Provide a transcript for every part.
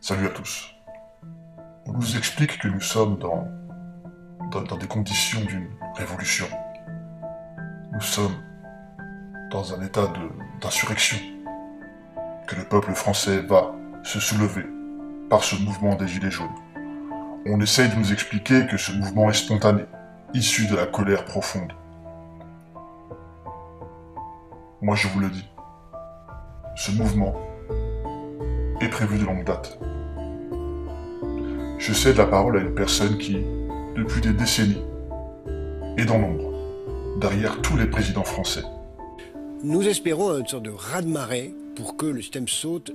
Salut à tous. On nous explique que nous sommes dans des conditions d'une révolution. Nous sommes dans un état d'insurrection. Que le peuple français va se soulever par ce mouvement des Gilets jaunes. On essaye de nous expliquer que ce mouvement est spontané, issu de la colère profonde. Moi je vous le dis, ce mouvement est prévu de longue date. Je cède la parole à une personne qui, depuis des décennies, est dans l'ombre, derrière tous les présidents français. Nous espérons une sorte de raz-de-marée pour que le système saute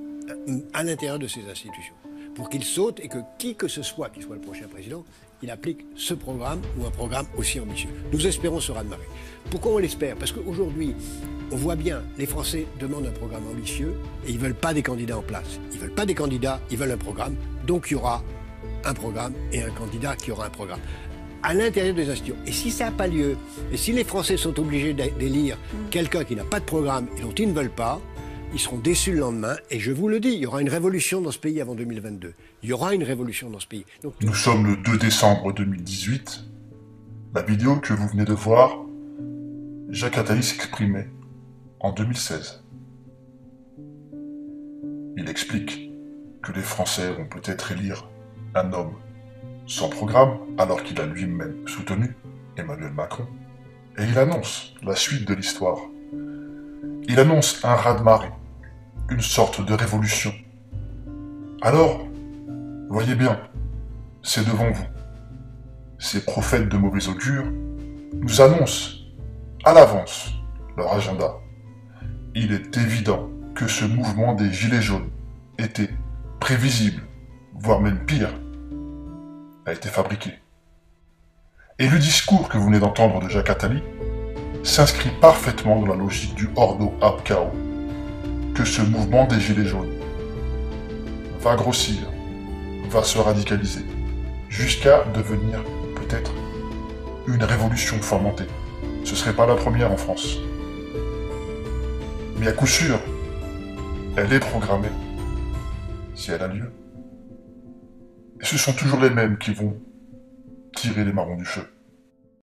à l'intérieur de ces institutions. Pour qu'il saute et que qui que ce soit, qui soit le prochain président, il applique ce programme ou un programme aussi ambitieux. Nous espérons ce raz-de-marée. Pourquoi on l'espère? Parce qu'aujourd'hui, on voit bien, les Français demandent un programme ambitieux et ils ne veulent pas des candidats en place. Ils ne veulent pas des candidats, ils veulent un programme. Donc il y aura un programme et un candidat qui aura un programme à l'intérieur des institutions. Et si ça n'a pas lieu, et si les Français sont obligés d'élire quelqu'un qui n'a pas de programme et dont ils ne veulent pas, ils seront déçus le lendemain. Et je vous le dis, il y aura une révolution dans ce pays avant 2022. Il y aura une révolution dans ce pays. Donc, nous sommes le 2 décembre 2018. La vidéo que vous venez de voir, Jacques Attali s'exprimait en 2016. Il explique que les Français vont peut-être élire un homme sans programme, alors qu'il a lui-même soutenu Emmanuel Macron. Et il annonce la suite de l'histoire. Il annonce un raz-de-marée, une sorte de révolution. Alors, voyez bien, c'est devant vous. Ces prophètes de mauvais augure nous annoncent à l'avance leur agenda. Il est évident que ce mouvement des Gilets jaunes était prévisible, voire même pire, a été fabriqué. Et le discours que vous venez d'entendre de Jacques Attali s'inscrit parfaitement dans la logique du ordo ab chaos, que ce mouvement des Gilets jaunes va grossir, va se radicaliser, jusqu'à devenir peut-être une révolution fomentée. Ce serait pas la première en France. Mais à coup sûr, elle est programmée, si elle a lieu. Et ce sont toujours les mêmes qui vont tirer les marrons du feu.